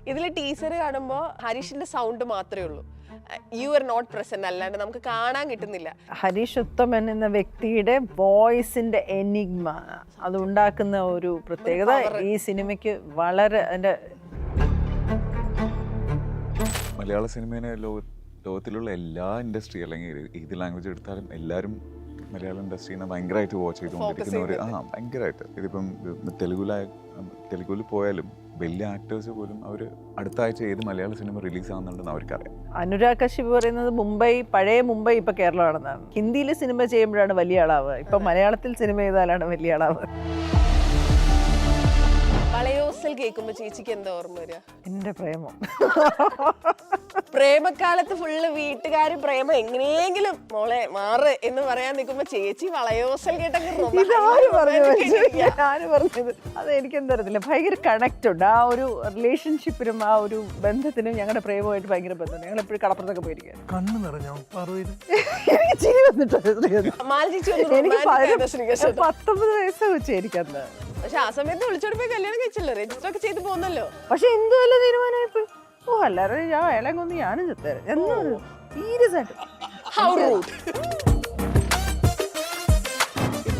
ഇതിൽ ടീസർ കാണുമ്പോൾ ഹരീഷിന്റെ സൗണ്ട് മാത്രമേ ഉള്ളൂ. യു ആർ നോട്ട് പ്രസന്റ്, അല്ലാണ്ട് നമുക്ക് കാണാൻ കിട്ടുന്നില്ല. ഹരീഷ് ഉത്തമൻ എന്ന വ്യക്തിയുടെ വോയിസിന്റെ എനിഗ്മ അത് ഉണ്ടാക്കുന്ന ഒരു പ്രത്യേകത ഈ സിനിമയ്ക്ക് വളരെ എൻ്റെ മലയാള സിനിമേനെ ലോകത്തിലുള്ള എല്ലാ ഇൻഡസ്ട്രി അല്ലെങ്കിൽ ഏത് ലാംഗ്വേജ് എടുത്താലും എല്ലാവരും മലയാള ഇൻഡസ്ട്രീനെ ഭയങ്കരമായിട്ട് വാച്ച് ചെയ്തുകൊണ്ടിരിക്കുന്നവർ. ഭയങ്കരമായിട്ട് ഇതിപ്പം തെലുഗുവിൽ പോയാലും വലിയ ആക്ടേഴ്സ് പോലും അവർ അടുത്ത ആഴ്ച ഏത് മലയാള സിനിമ റിലീസ് ആകുന്നുണ്ടെന്ന് അവർക്കറിയാം. അനുരാഗ് കശ്യപ് പറയുന്നത് മുംബൈ, പഴയ മുംബൈ ഇപ്പൊ കേരളമാണെന്നാണ്. ഹിന്ദിയിൽ സിനിമ ചെയ്യുമ്പോഴാണ് വലിയ ആളാവുക, ഇപ്പൊ മലയാളത്തിൽ സിനിമ ചെയ്താലാണ് വലിയ ആളാവുക. വളയോസൽ കേൾക്കുമ്പോ ചേച്ചിക്ക് എന്താ ഓർമ്മ വരിക? എന്റെ പ്രേമം. പ്രേമക്കാലത്ത് ഫുള്ള് വീട്ടുകാര് പ്രേമം എങ്ങനെയെങ്കിലും മോളെ മാറ് എന്ന് പറയാൻ നിൽക്കുമ്പോ ചേച്ചി വളയോസൽ ആര് പറഞ്ഞത്? അത് എനിക്കെന്താ അറിയത്തില്ല, ഭയങ്കര കണക്ട് ഉണ്ട്. ആ ഒരു റിലേഷൻഷിപ്പിനും ആ ഒരു ബന്ധത്തിനും ഞങ്ങളുടെ പ്രേമമായിട്ട് ഭയങ്കര ബന്ധമുണ്ട്. ഞങ്ങൾ എപ്പോഴും കടപ്പുറത്തൊക്കെ പോയിരിക്കുക. കണ്ണ് നിറഞ്ഞോ? എനിക്ക് ചിരി വന്നിട്ടുണ്ട്. എനിക്ക് 19 വയസ്സാ വെച്ച് എനിക്കന്ന്. പക്ഷെ ആ സമയത്ത് വിളിച്ചോട് പോയി കല്യാണം കഴിച്ചല്ലോ, രജിസ്റ്റർ ഒക്കെ ചെയ്ത് പോകുന്നല്ലോ. പക്ഷെ എന്തുവല്ല തീരുമാനമായിപ്പോയി. ഓ അല്ലാതെ ഞാൻ ഇളങ്ങൊന്നും ഞാനും ചെത്തേരം എന്നൊരു സീരിയസ് ആയിട്ട്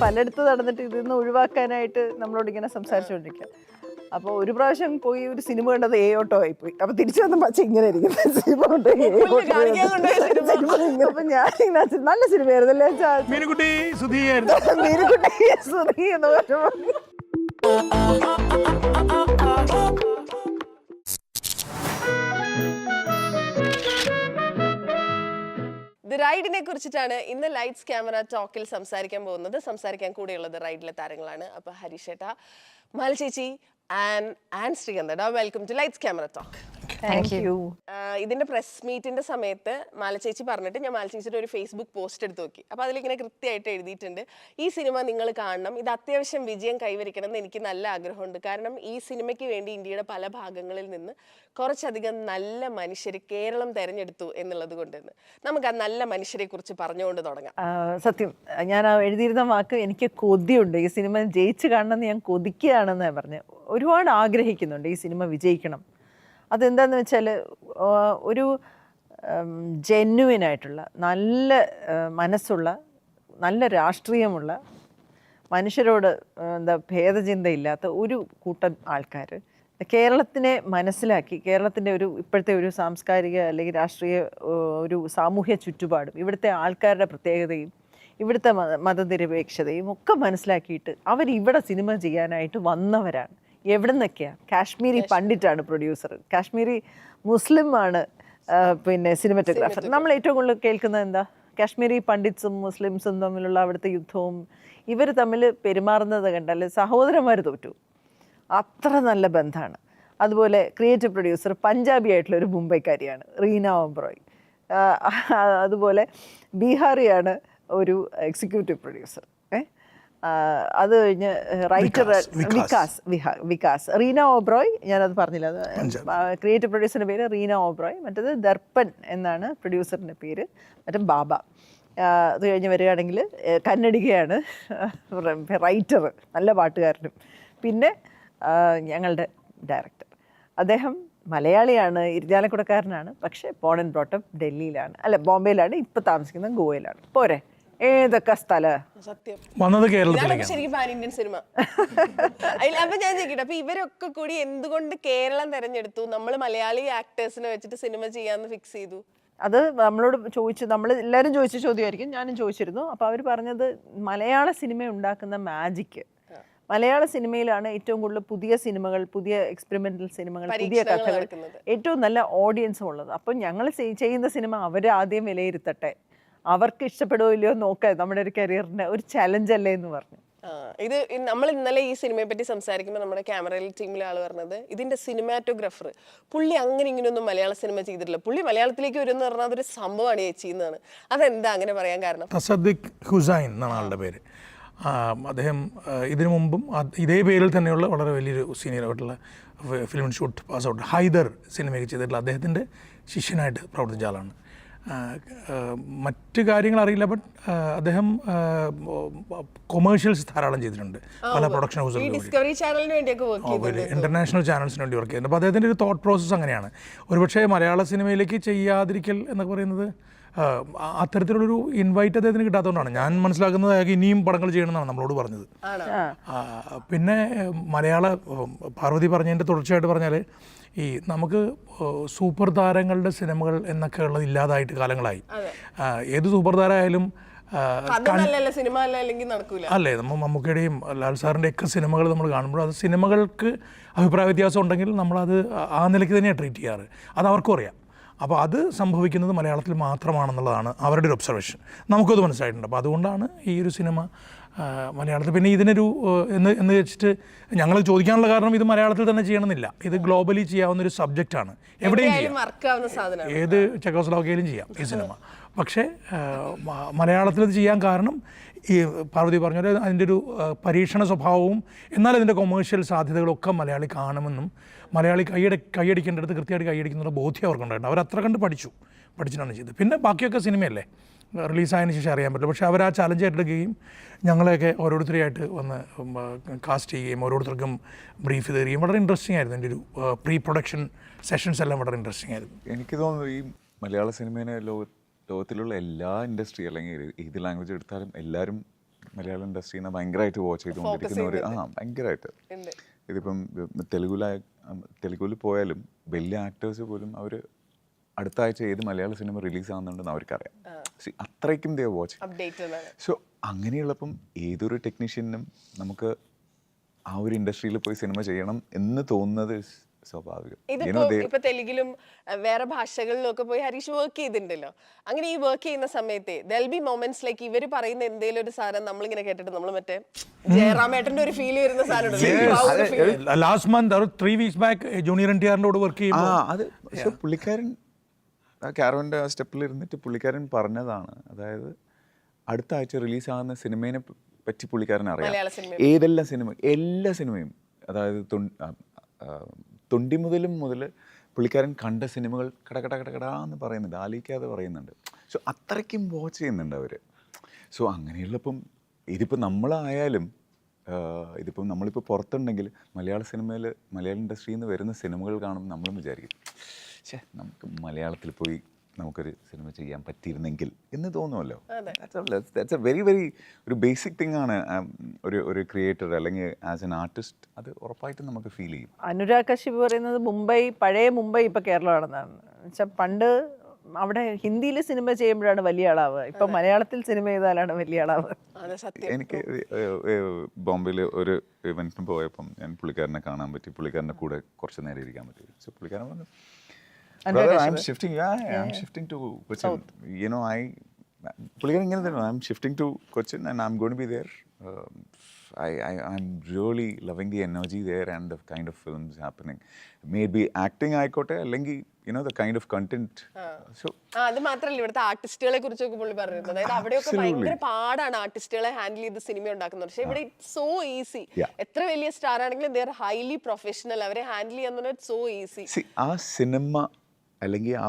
പലയിടത്ത് നടന്നിട്ട് ഇതിന്ന് ഒഴിവാക്കാനായിട്ട് നമ്മളോട് ഇങ്ങനെ സംസാരിച്ചുകൊണ്ടിരിക്കുക. അപ്പോൾ ഒരു പ്രാവശ്യം പോയി ഒരു സിനിമ കണ്ടത് ഓട്ടോ ആയിപ്പോയി. അപ്പൊ തിരിച്ചു വന്ന പച്ച ഇങ്ങനെ ഇരിക്കുന്ന സിനിമ കൊണ്ട് അപ്പൊ ഞാൻ നല്ല സിനിമയായിരുന്നല്ലേ മീനുകുട്ടി സുധീ എന്ന് പറഞ്ഞു. ദി റൈഡിനെ കുറിച്ചിട്ടാണ് ഇന്ന് ലൈറ്റ്സ് ക്യാമറ ടോക്കിൽ സംസാരിക്കാൻ പോകുന്നത്. സംസാരിക്കാൻ കൂടെയുള്ളത് റൈഡിലെ താരങ്ങളാണ്. അപ്പൊ ഹരീഷ് ഏട്ടാ, മാല ചേച്ചി and Srikanth, welcome to lights camera talk. ഇതിന്റെ പ്രസ് മീറ്റിന്റെ സമയത്ത് മാലച്ചേച്ചി പറഞ്ഞിട്ട് ഞാൻ മാലച്ചേച്ചിയുടെ ഒരു ഫേസ്ബുക്ക് പോസ്റ്റ് എടുത്ത് നോക്കി. അപ്പൊ അതിലിങ്ങനെ കൃത്യമായിട്ട് എഴുതിയിട്ടുണ്ട്, ഈ സിനിമ നിങ്ങൾ കാണണം, ഇത് അത്യാവശ്യം വിജയം കൈവരിക്കണം എന്ന് എനിക്ക് നല്ല ആഗ്രഹമുണ്ട്. കാരണം ഈ സിനിമയ്ക്ക് വേണ്ടി ഇന്ത്യയുടെ പല ഭാഗങ്ങളിൽ നിന്ന് കുറച്ചധികം നല്ല മനുഷ്യർ കേരളം തെരഞ്ഞെടുത്തു എന്നുള്ളത് കൊണ്ടെന്ന് നമുക്ക് ആ നല്ല മനുഷ്യരെ കുറിച്ച് പറഞ്ഞുകൊണ്ട് തുടങ്ങാം. സത്യം, ഞാൻ എഴുതിയിരുന്ന വാക്ക് എനിക്ക് കൊതിയുണ്ട്. ഈ സിനിമ ജയിച്ചു കാണണമെന്ന് ഞാൻ കൊതിക്കുകയാണെന്ന് ഞാൻ പറഞ്ഞു. ഒരുപാട് ആഗ്രഹിക്കുന്നുണ്ട് ഈ സിനിമ വിജയിക്കണം. അതെന്താണെന്ന് വെച്ചാൽ ഒരു ജെന്യുവിനായിട്ടുള്ള നല്ല മനസ്സുള്ള നല്ല രാഷ്ട്രീയമുള്ള മനുഷ്യരോട് ഭേദചിന്തയില്ലാത്ത ഒരു കൂട്ടം ആൾക്കാർ കേരളത്തിനെ മനസ്സിലാക്കി കേരളത്തിൻ്റെ ഇപ്പോഴത്തെ ഒരു സാംസ്കാരിക അല്ലെങ്കിൽ രാഷ്ട്രീയ ഒരു സാമൂഹ്യ ചുറ്റുപാടും ഇവിടുത്തെ ആൾക്കാരുടെ പ്രത്യേകതയും ഇവിടുത്തെ മതനിരപേക്ഷതയും ഒക്കെ മനസ്സിലാക്കിയിട്ട് അവരിവിടെ സിനിമ ചെയ്യാനായിട്ട് വന്നവരാണ്. എവിടെ നിന്നൊക്കെയാണ്? കാശ്മീരി പണ്ഡിറ്റാണ് പ്രൊഡ്യൂസർ, കാശ്മീരി മുസ്ലിമാണ് പിന്നെ സിനിമറ്റോഗ്രാഫർ. നമ്മൾ ഏറ്റവും കൂടുതൽ കേൾക്കുന്നത് എന്താ? കാശ്മീരി പണ്ഡിറ്റ്സും മുസ്ലിംസും തമ്മിലുള്ള അവിടുത്തെ യുദ്ധവും ഇവർ തമ്മിൽ പെരുമാറുന്നത് കണ്ടാൽ സഹോദരന്മാർ തോറ്റു, അത്ര നല്ല ബന്ധമാണ്. അതുപോലെ ക്രിയേറ്റീവ് പ്രൊഡ്യൂസർ പഞ്ചാബി ആയിട്ടുള്ള ഒരു മുംബൈക്കാരിയാണ് റീന ഓബ്രോയ്. അതുപോലെ ബീഹാറിയാണ് ഒരു എക്സിക്യൂട്ടീവ് പ്രൊഡ്യൂസർ. അത് കഴിഞ്ഞ് റൈറ്റർ വികാസ് റീന ഓബ്രോയ്, ഞാനത് പറഞ്ഞില്ല, അത് ക്രിയേറ്റീവ് പ്രൊഡ്യൂസറിൻ്റെ പേര് റീന ഓബ്രോയ്. മറ്റേത് ദർപ്പൻ എന്നാണ് പ്രൊഡ്യൂസറിൻ്റെ പേര്. മറ്റേ ബാബ. അത് കഴിഞ്ഞ് വരികയാണെങ്കിൽ കന്നഡികയാണ് റൈറ്റർ, നല്ല പാട്ടുകാരനും. പിന്നെ ഞങ്ങളുടെ ഡയറക്ടർ, അദ്ദേഹം മലയാളിയാണ്, ഇരിഞ്ഞാലക്കുടക്കാരനാണ്, പക്ഷേ ബോൺ ആൻഡ് ബ്രോട്ടപ്പ് ഡൽഹിയിലാണ്, അല്ല ബോംബെയിലാണ്, ഇപ്പോൾ താമസിക്കുന്നത് ഗോവയിലാണ്. പോരെ ഏതൊക്കെ സ്ഥലം സത്യം വന്നത് കേരളത്തിലേക്ക്. ശരിക്കും പാൻ ഇന്ത്യൻ സിനിമ. അപ്പൊ ഞാൻ ചോദിക്കട്ടെ, അപ്പൊ ഇവരൊക്കെ കൂടി എന്തുകൊണ്ട് കേരളം തെരഞ്ഞെടുത്തു? നമ്മൾ മലയാളി ആക്ടേഴ്സിനെ വെച്ചിട്ട് സിനിമ ചെയ്യാന്ന് ഫിക്സ് ചെയ്തു. അത് നമ്മളോട് ചോദിച്ചു, നമ്മൾ എല്ലാവരും ചോദിച്ച ചോദ്യമായിരിക്കും, ഞാനും ചോദിച്ചിരുന്നു. അപ്പോൾ അവർ പറഞ്ഞത് മലയാള സിനിമ ഉണ്ടാക്കുന്ന മാജിക്ക്, മലയാള സിനിമയിലാണ് ഏറ്റവും കൂടുതൽ പുതിയ സിനിമകൾ, പുതിയ എക്സ്പെരിമെന്റൽ സിനിമകൾ, പുതിയ കഥകൾ, ഏറ്റവും നല്ല ഓഡിയൻസും ഉള്ളത്. അപ്പം ഞങ്ങൾ ചെയ്യുന്ന സിനിമ അവർ ആദ്യം വിലയിരുത്തട്ടെ, അവർക്ക് ഇഷ്ടപ്പെടുമോ ഇല്ലയോ നോക്കാം, നമ്മുടെ ഒരു കരിയറിന്റെ ഒരു ചലഞ്ച് അല്ലേ എന്ന് പറഞ്ഞു. ഇത് നമ്മൾ ഇന്നലെ ഈ സിനിമയെ പറ്റി സംസാരിക്കുമ്പോൾ നമ്മുടെ ക്യാമറയിൽ ടീമിലെ ആൾ പറഞ്ഞത്, ഇതിന്റെ സിനിമാറ്റോഗ്രാഫർ പുള്ളി അങ്ങനെ ഇങ്ങനെയൊന്നും മലയാള സിനിമ ചെയ്തിട്ടില്ല, പുള്ളി മലയാളത്തിലേക്ക് വരുമെന്ന് പറഞ്ഞാൽ അതൊരു സംഭവമാണ് ചേച്ചി എന്നാണ്. അതെന്താ അങ്ങനെ പറയാൻ കാരണം? തസദ്ദിഖ് ഹുസൈൻ എന്നാണ് ആളുടെ പേര്. അദ്ദേഹം ഇതിനു മുമ്പും ഇതേ പേരിൽ തന്നെയുള്ള വളരെ വലിയൊരു സീനിയറായിട്ടുള്ള film institute pass out Haider സിനിമയൊക്കെ ചെയ്തിട്ടുള്ള അദ്ദേഹത്തിൻ്റെ ശിഷ്യനായിട്ട് പ്രവർത്തിച്ച ആളാണ്. മറ്റ് കാര്യങ്ങൾ അറിയില്ല, ബട്ട് അദ്ദേഹം കൊമേഴ്ഷ്യൽസ് ധാരാളം ചെയ്തിട്ടുണ്ട് പല പ്രൊഡക്ഷൻ ഈ ഹൗസുകളിലും. ഡിസ്കവറി ചാനലിന് വേണ്ടിയൊക്കെ വർക്ക് ചെയ്തിട്ടുണ്ട്. ഇന്റർനാഷണൽ ചാനൽസിന് വേണ്ടി വർക്ക് ചെയ്യുന്നത്. അപ്പോൾ അദ്ദേഹത്തിൻ്റെ ഒരു തോട്ട് പ്രോസസ്സ് അങ്ങനെയാണ്. ഒരുപക്ഷെ മലയാള സിനിമയിലേക്ക് ചെയ്യാതിരിക്കൽ എന്നൊക്കെ പറയുന്നത് അത്തരത്തിലുള്ളൊരു ഇൻവൈറ്റ് അദ്ദേഹത്തിന് കിട്ടാത്തതുകൊണ്ടാണ്. ഞാൻ മനസ്സിലാക്കുന്നത് അയാൾക്ക് ഇനിയും പടങ്ങൾ ചെയ്യണമെന്നാണ് നമ്മളോട് പറഞ്ഞത്. പിന്നെ മലയാള പാർവതി പറഞ്ഞതിൻ്റെ തുടർച്ചയായിട്ട് പറഞ്ഞാൽ ഈ നമുക്ക് സൂപ്പർ താരങ്ങളുടെ സിനിമകൾ എന്നൊക്കെ ഉള്ളത് ഇല്ലാതായിട്ട് കാലങ്ങളായി. ഏത് സൂപ്പർ താരമായാലും സിനിമ അല്ലെങ്കിൽ നടക്കൂല അല്ലേ. നമ്മൾ മമ്മൂക്കയുടെയും ലാൽ സാറിൻ്റെ ഒക്കെ സിനിമകൾ നമ്മൾ കാണുമ്പോൾ അത് സിനിമകൾക്ക് അഭിപ്രായ വ്യത്യാസം ഉണ്ടെങ്കിൽ നമ്മളത് ആ നിലയ്ക്ക് തന്നെയാണ് ട്രീറ്റ് ചെയ്യാറ്. അത് അവർക്കും അറിയാം. അപ്പോൾ അത് സംഭവിക്കുന്നത് മലയാളത്തിൽ മാത്രമാണെന്നുള്ളതാണ് അവരുടെ ഒരു ഒബ്സർവേഷൻ. നമുക്കത് മനസ്സിലായിട്ടുണ്ട്. അപ്പോൾ അതുകൊണ്ടാണ് ഈ ഒരു സിനിമ മലയാളത്തിൽ. പിന്നെ ഇതിനൊരു എന്ന് വെച്ചിട്ട് ഞങ്ങൾ ചോദിക്കാനുള്ള കാരണം ഇത് മലയാളത്തിൽ തന്നെ ചെയ്യണമെന്നില്ല. ഇത് ഗ്ലോബലി ചെയ്യാവുന്നൊരു സബ്ജക്റ്റാണ്. എവിടെയും ചെയ്യാം, ഏത് ചെക്കോസ്ലോവാക്യയിലും ചെയ്യാം ഈ സിനിമ. പക്ഷേ മലയാളത്തിൽ ഇത് ചെയ്യാൻ കാരണം ഈ പാർവതി പറഞ്ഞ പോലെ അതിൻ്റെ ഒരു പരീക്ഷണ സ്വഭാവവും എന്നാൽ അതിൻ്റെ കൊമേഴ്ഷ്യൽ സാധ്യതകളൊക്കെ മലയാളി കാണുമെന്നും മലയാളി കൈയടിക്കേണ്ടടുത്ത് കൃത്യമായിട്ട് കൈയടിക്കുന്ന ബോധ്യം അവർക്കുണ്ടായിട്ടുണ്ട്. അവർ അത്ര കണ്ട് പഠിച്ചിട്ടാണ് ചെയ്തത്. പിന്നെ ബാക്കിയൊക്കെ സിനിമയല്ലേ, റിലീസായതിനു ശേഷം അറിയാൻ പറ്റില്ല. പക്ഷേ അവർ ആ ചലഞ്ച് ഏറ്റെടുക്കുകയും ഞങ്ങളെയൊക്കെ ഓരോരുത്തരെയായിട്ട് വന്ന് കാസ്റ്റ് ചെയ്യുകയും ഓരോരുത്തർക്കും ബ്രീഫ് തരികയും വളരെ ഇൻട്രസ്റ്റിംഗ് ആയിരുന്നു. എൻ്റെ ഒരു പ്രീ പ്രൊഡക്ഷൻ സെഷൻസ് എല്ലാം വളരെ ഇൻട്രസ്റ്റിംഗ് ആയിരുന്നു. എനിക്ക് തോന്നുന്നു ഈ മലയാള സിനിമേനെ ലോകത്തിലുള്ള എല്ലാ ഇൻഡസ്ട്രി അല്ലെങ്കിൽ ഏത് ലാംഗ്വേജ് എടുത്താലും എല്ലാവരും മലയാളം ഇൻഡസ്ട്രീനെ ഭയങ്കരമായിട്ട് വാച്ച് ചെയ്തുകൊണ്ടിരിക്കുന്നവർ ഭയങ്കരമായിട്ട്. ഇതിപ്പം തെലുഗുവിൽ പോയാലും വലിയ ആക്ടേഴ്സ് പോലും അവർ അടുത്ത ആഴ്ച ഏത് മലയാള സിനിമ റിലീസ് ആകുന്നുണ്ടെന്ന് അവർക്കറിയാം. അത്രയ്ക്കും ദേ വാച്ച്. സോ അങ്ങനെയുള്ളപ്പം ഏതൊരു ടെക്നീഷ്യനും നമുക്ക് ആ ഒരു ഇൻഡസ്ട്രിയിൽ പോയി സിനിമ ചെയ്യണം എന്ന് തോന്നുന്നത് സ്വാഭാവികം. ഇപ്പൊ തെലുങ്കിലും വേറെ ഭാഷകളിലും ഒക്കെ പോയി ഹരീഷ് വർക്ക് ചെയ്തിട്ടുണ്ടല്ലോ. അങ്ങനെ ഈ വർക്ക് ചെയ്യുന്ന സമയത്ത് ദെൽ ബി മൊമെന്റ്സ് ലൈക്ക് ഇവര് പറയുന്ന എന്തെങ്കിലും ഒരു സാധനം നമ്മളിങ്ങനെ കേട്ടിട്ട് നമ്മൾ മറ്റേ ജയറാമേട്ടന്റെ ഒരു ഫീൽ വരുന്ന സാധനം. Last month 3 weeks back junior NTRോട് വർക്ക് ചെയ്യുമ്പോൾ അത് പക്ഷെ പുള്ളിക്കാരൻ ആ കാരവൻ്റെ ആ സ്റ്റെപ്പിൽ ഇരുന്നിട്ട് പുള്ളിക്കാരൻ പറഞ്ഞതാണ്. അതായത് അടുത്ത ആഴ്ച റിലീസാകുന്ന സിനിമയെ പറ്റി പുള്ളിക്കാരൻ അറിയാം. ഏതെല്ലാം സിനിമ, എല്ലാ സിനിമയും, അതായത് തൊണ്ടി മുതൽ പുള്ളിക്കാരൻ കണ്ട സിനിമകൾ കടകടാന്ന് പറയുന്നുണ്ട്, ആലോചിക്കാതെ പറയുന്നുണ്ട്. സോ അത്രയ്ക്കും വാച്ച് ചെയ്യുന്നുണ്ട് അവർ. സോ അങ്ങനെയുള്ളപ്പം ഇതിപ്പോൾ നമ്മളായാലും ഇതിപ്പം നമ്മളിപ്പോൾ പുറത്തുണ്ടെങ്കിൽ മലയാള ഇൻഡസ്ട്രിയിൽ നിന്ന് വരുന്ന സിനിമകൾ കാണുമ്പോൾ നമ്മളും വിചാരിക്കും, നമുക്ക് മലയാളത്തിൽ പോയി നമുക്കൊരു സിനിമ ചെയ്യാൻ പറ്റിയിരുന്നെങ്കിൽ എന്ന് തോന്നുമല്ലോ. ദാറ്റ്സ് എ വെരി വെരി ഒരു ബേസിക് തിങ് ആണ് ഒരു ക്രിയേറ്റർ അല്ലെങ്കിൽ ആസ് എൻ ആർട്ടിസ്റ്റ്. അത് ഉറപ്പായിട്ടും നമുക്ക് ഫീൽ ചെയ്യും. അനുരാഗ് കശ്യപ് പറയുന്നത് പഴയ മുംബൈ ഇപ്പോൾ കേരളമാണെന്നാണ്. വെച്ചാൽ പണ്ട് അവിടെ ഹിന്ദിയിൽ സിനിമ ചെയ്യുമ്പോഴാണ് വലിയ ആളാവുക, ഇപ്പം മലയാളത്തിൽ സിനിമ ചെയ്താലാണ് വലിയ ആളാവുക. എനിക്ക് ബോംബെയിൽ ഒരു ഇവൻറ്റിന് പോയപ്പം ഞാൻ പുള്ളിക്കാരനെ കാണാൻ പറ്റി. പുള്ളിക്കാരൻ്റെ കൂടെ കുറച്ച് നേരം ഇരിക്കാൻ പറ്റി. സോ പുള്ളിക്കാരൻ പറഞ്ഞു, brother, I'm shifting to Cochin. You know, പുള്ളിക്കാരൻ ഇങ്ങനെ തന്നെ, I'm shifting to Cochin and I'm going to be there. I'm really loving the energy there and the kind of films happening. Maybe acting ആയിക്കോട്ടെ, അല്ലെങ്കിൽ the kind of content. So അത് മാത്രമല്ല, ഇവിടുത്തെ ആർട്ടിസ്റ്റുകളെ കുറിച്ചൊക്കെ പുള്ളി പറഞ്ഞിരുന്നു. അതായത് അവിടെയൊക്കെ ഭയങ്കര പാടാണ് ആർട്ടിസ്റ്റുകളെ ഹാൻഡിൽ ചെയ്ത് സിനിമ ഉണ്ടാക്കുന്നത്. പക്ഷേ ഇവിടെ സോ ഈസി. എത്ര വലിയ സ്റ്റാർ ആണെങ്കിലും they are highly professional. അവരെ ഹാൻഡിൽ ചെയ്യാൻ സോ ഈസി. ആ സിനിമ അല്ലെങ്കിൽ ആ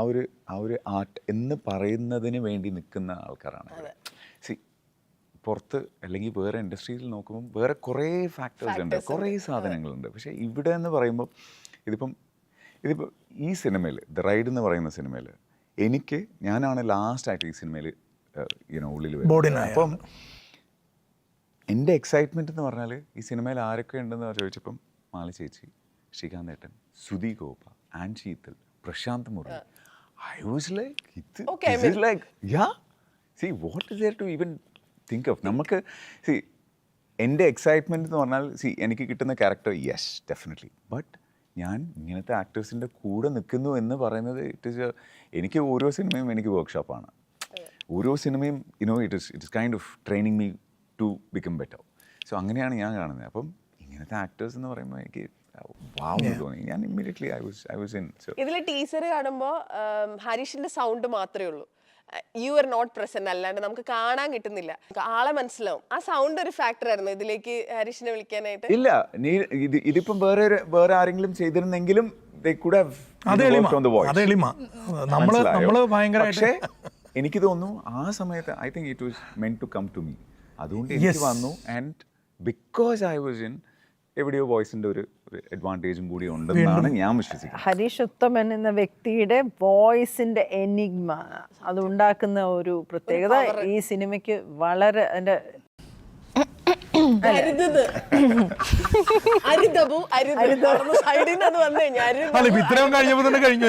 ഒരു ആർട്ട് എന്ന് പറയുന്നതിന് വേണ്ടി നിൽക്കുന്ന ആൾക്കാരാണ്. പുറത്ത് അല്ലെങ്കിൽ വേറെ ഇൻഡസ്ട്രിയിൽ നോക്കുമ്പോൾ വേറെ കുറേ ഫാക്ടേഴ്സ് ഉണ്ട്, കുറേ സാധനങ്ങളുണ്ട്. പക്ഷേ ഇവിടെ എന്ന് പറയുമ്പോൾ ഇതിപ്പോൾ ഈ സിനിമയിൽ ദ റൈഡ് എന്ന് പറയുന്ന സിനിമയിൽ ഞാനാണ് ലാസ്റ്റായിട്ട് ഈ സിനിമയിൽ ഉള്ളിൽ വരുന്നത്. അപ്പം എൻ്റെ എക്സൈറ്റ്മെൻറ്റ് എന്ന് പറഞ്ഞാൽ ഈ സിനിമയിൽ ആരൊക്കെ ഉണ്ടെന്ന് ചോദിച്ചപ്പം മാളി ചേച്ചി, ശ്രീകാന്ത് ഏട്ടൻ, Sudhi Gopa, Ann Sheethal, Prashanth Murali. I was like, this is like, see, what is there to even think of? നമുക്ക് എൻ്റെ എക്സൈറ്റ്മെൻറ്റ് എന്ന് പറഞ്ഞാൽ എനിക്ക് കിട്ടുന്ന ക്യാരക്ടർ, യെസ് ഡെഫിനറ്റ്ലി, ബട്ട് ഞാൻ ഇങ്ങനത്തെ ആക്ടേഴ്സിൻ്റെ കൂടെ നിൽക്കുന്നു എന്ന് പറയുന്നത് എനിക്ക് ഓരോ സിനിമയും എനിക്ക് വർക്ക്ഷോപ്പാണ്. ഓരോ സിനിമയും it is kind of training me to become better. So അങ്ങനെയാണ് ഞാൻ കാണുന്നത്. അപ്പം ഇങ്ങനത്തെ ആക്ടേഴ്സ് എന്ന് പറയുമ്പോൾ എനിക്ക് ഞാൻ ഇമ്മീഡിയറ്റ്ലി ഐ വാസ് ഇൻ. ഇതിലെ ടീസർ കാണുമ്പോൾ ഹരീഷിന്റെ സൗണ്ട് മാത്രമേ ഉള്ളൂ, യു ആർ നോട്ട് പ്രസന്റ്. അല്ലാണ്ട് നമുക്ക് കാണാൻ കിട്ടുന്നില്ല, ആളെ മനസ്സിലാവും. ആ സൗണ്ട് ഒരു ഫാക്ടർ ആയിരുന്നു ഇതിലേക്ക് ഹരീഷിനെ വിളിക്കാനായിട്ട്. ഇല്ല, ഇതിപ്പം വേറെ ആരെങ്കിലും ചെയ്തിരുന്നെങ്കിലും പക്ഷേ എനിക്ക് തോന്നുന്നു ആ സമയത്ത് I think it was meant to come to me. അതുകൊണ്ട് എനിക്ക് വന്നു. And because I was in എവിടെയോ വോയിസിൻ്റെ ഒരു അഡ്വാൻറ്റേജും കൂടി ഉണ്ടെന്നാണ് ഞാൻ വിശ്വസിക്കുന്നത്. ഹരീഷ് ഉത്തമൻ എന്ന വ്യക്തിയുടെ വോയിസിന്റെ എനിഗ്മ അത് ഉണ്ടാക്കുന്ന ഒരു പ്രത്യേകത ഈ സിനിമയ്ക്ക് വളരെ അതിന്റെ ഇത്രയും കഴിഞ്ഞപ്പോൾ തന്നെ കഴിഞ്ഞു.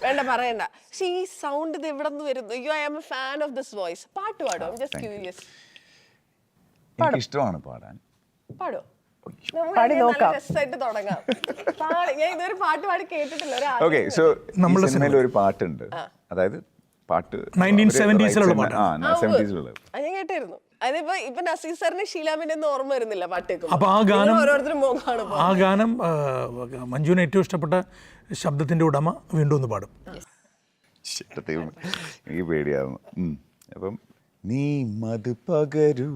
വേണ്ട പറയണ്ട. പക്ഷെ ഈ സൗണ്ട് ഇത് എവിടെ നിന്ന് വരുന്നു? You I am a fan of this voice. പാട്ട് പാടോ? I am just curious. എനിക്ക് ഇഷ്ടമാണ് പാടാൻ. പാടോ? പാടി നോക്കാം. രസമായിട്ട് തുടങ്ങാം. ഞാൻ ഇതുവരെ പാട്ട് പാടി കേട്ടിട്ടില്ല. ഓക്കെ, സോ നമ്മുടെ സിനിമയിൽ ഒരു പാട്ടുണ്ട്. അതായത് പാട്ട് 1970s-ലുള്ള പാട്ടാണ്. ആ 70s-ലുള്ള. ഞാൻ കേട്ടായിരുന്നു. അതിപ്പോ നസീർ സാറിന് ഷീലാമിന്റെ ഒന്നും ഓർമ്മ വരുന്നില്ല പാട്ട്. അപ്പൊ ആ ഗാനം ഓരോരുത്തരും മുഖമാണ്. ആ ഗാനം മഞ്ജുവിന് ഏറ്റവും ഇഷ്ടപ്പെട്ട ശബ്ദത്തിന്റെ ഉടമ വീണ്ടും ഒന്ന് പാടും. എനിക്ക് പേടിയാവുന്നു. അപ്പം നീ മധു പകരൂ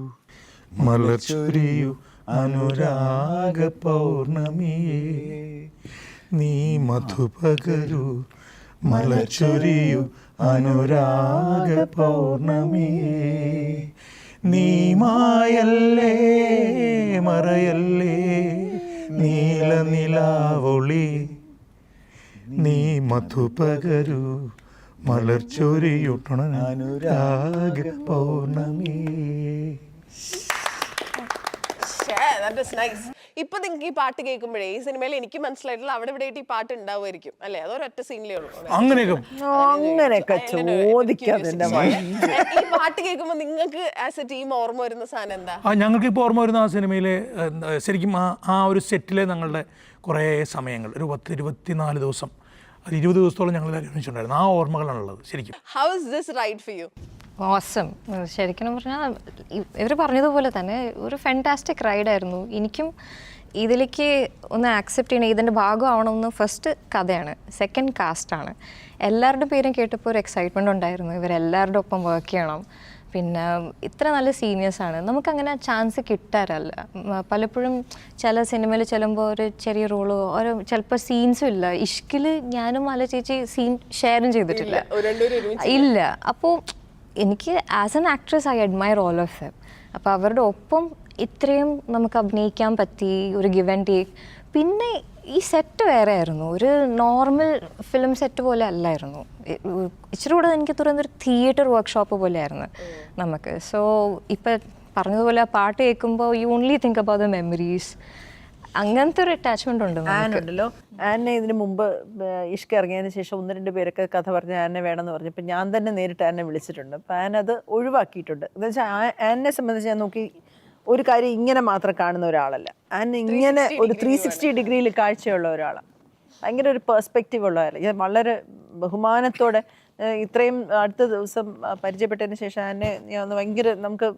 മലർച്ചൊരിയു അനുരാഗ പൗർണമിയേ, നീ മധുപകരു മലർച്ചൊരിയു അനുരാഗ പൗർണമിയേ, നീ മായല്ലേ മറയല്ലേ നീല നിലാവൊളി, നീ മധുപകരു മലർച്ചൊരിയുട്ടണ അനുരാഗ പൗർണമിയേ. ഇപ്പൊ നിങ്ങൾക്ക് ഈ പാട്ട് കേൾക്കുമ്പോഴേ ഈ സിനിമയിൽ എനിക്ക് മനസ്സിലായിട്ടുള്ള അവിടെ ഇവിടെ ഈ പാട്ട് ഉണ്ടാവുമായിരിക്കും അല്ലെ? അതൊരൊറ്റ സീനിലേ ഉള്ളൂ. അങ്ങനെയൊക്കെ ചോദിക്കാതെ ഈ പാട്ട് കേൾക്കുമ്പോ നിങ്ങൾക്ക് ആസ് എ ടീം ഓർമ്മ വരുന്ന സാധനം എന്താ? ഞങ്ങൾക്ക് ഇപ്പോൾ ഓർമ്മ വരുന്ന ആ സിനിമയിലെ ശരിക്കും ആ ഒരു സെറ്റിലെ ഞങ്ങളുടെ കുറേ സമയങ്ങൾ, ഒരു 24 ദിവസം, അത് 20 ദിവസത്തോളം ഞങ്ങൾ ഒരുമിച്ചുണ്ടായിരുന്നു. ആ ഓർമ്മകളാണുള്ളത് ശരിക്കും. How is this ride for you? Awesome. ശരിക്കും പറഞ്ഞാൽ ഇവർ പറഞ്ഞതുപോലെ തന്നെ ഒരു ഫാന്റാസ്റ്റിക് റൈഡായിരുന്നു. എനിക്കും ഇതിലേക്ക് ഒന്ന് ആക്സെപ്റ്റ് ചെയ്യണം, ഇതിൻ്റെ ഭാഗമാവണമെന്ന്. ഫസ്റ്റ് കഥയാണ്, സെക്കൻഡ് കാസ്റ്റാണ്. എല്ലാവരുടെ പേരും കേട്ടപ്പോൾ ഒരു എക്സൈറ്റ്മെൻറ്റ് ഉണ്ടായിരുന്നു. ഇവരെല്ലാവരുടെ ഒപ്പം വർക്ക് ചെയ്യണം. പിന്നെ ഇത്ര നല്ല സീനിയേഴ്സാണ്, നമുക്കങ്ങനെ ചാൻസ് കിട്ടാറല്ല. പലപ്പോഴും ചില സിനിമയിൽ ചെല്ലുമ്പോൾ ഒരു ചെറിയ റോളോ ഒരു ചിലപ്പോൾ സീൻസും ഇല്ല. ഇഷ്കിൽ ഞാനും മാല ചേച്ചി സീൻ ഷെയറും ചെയ്തിട്ടില്ല. ഇല്ല. അപ്പോൾ എനിക്ക് as an actress I admire all of them. അപ്പോൾ അവരുടെ ഒപ്പം ഇത്രയും നമുക്ക് അഭിനയിക്കാൻ പറ്റി, ഒരു ഗിവ് ആൻഡ് ടേക്ക്. പിന്നെ ഈ സെറ്റ് വേറെ ആയിരുന്നു, ഒരു നോർമൽ ഫിലിം സെറ്റ് പോലെ അല്ലായിരുന്നു. ഇച്ചിരി കൂടെ എനിക്ക് തോന്നുന്നൊരു തിയേറ്റർ വർക്ക്ഷോപ്പ് പോലെയായിരുന്നു നമുക്ക്. സോ ഇപ്പം പറഞ്ഞതുപോലെ ആ പാട്ട് കേൾക്കുമ്പോൾ you only think about the memories. അങ്ങനത്തെ ഒരു അറ്റാച്ച്മെന്റ് ഉണ്ട്. ആനുണ്ടല്ലോ, ആനെ ഇതിന് മുമ്പ് ഇഷ്ക ഇറങ്ങിയതിന് ശേഷം 1-2 പേരൊക്കെ കഥ പറഞ്ഞ് ആനെ വേണമെന്ന് പറഞ്ഞപ്പോൾ ഞാൻ തന്നെ നേരിട്ട് ആനെ വിളിച്ചിട്ടുണ്ട്. അപ്പം ആൻ അത് ഒഴിവാക്കിയിട്ടുണ്ട്. എന്ന് വെച്ചാൽ ആനെ സംബന്ധിച്ച് ഞാൻ നോക്കി ഒരു കാര്യം ഇങ്ങനെ മാത്രം കാണുന്ന ഒരാളല്ല. ആൻ ഇങ്ങനെ ഒരു 360 ഡിഗ്രിയിൽ കാഴ്ചയുള്ള ഒരാളാണ്. ഭയങ്കര ഒരു പെർസ്പെക്റ്റീവ് ഉള്ള ആൾ. ഞാൻ വളരെ ബഹുമാനത്തോടെ ഇത്രയും അടുത്ത ദിവസം പരിചയപ്പെട്ടതിന് ശേഷം ആനെ ഞാൻ ഒന്ന് നമുക്ക്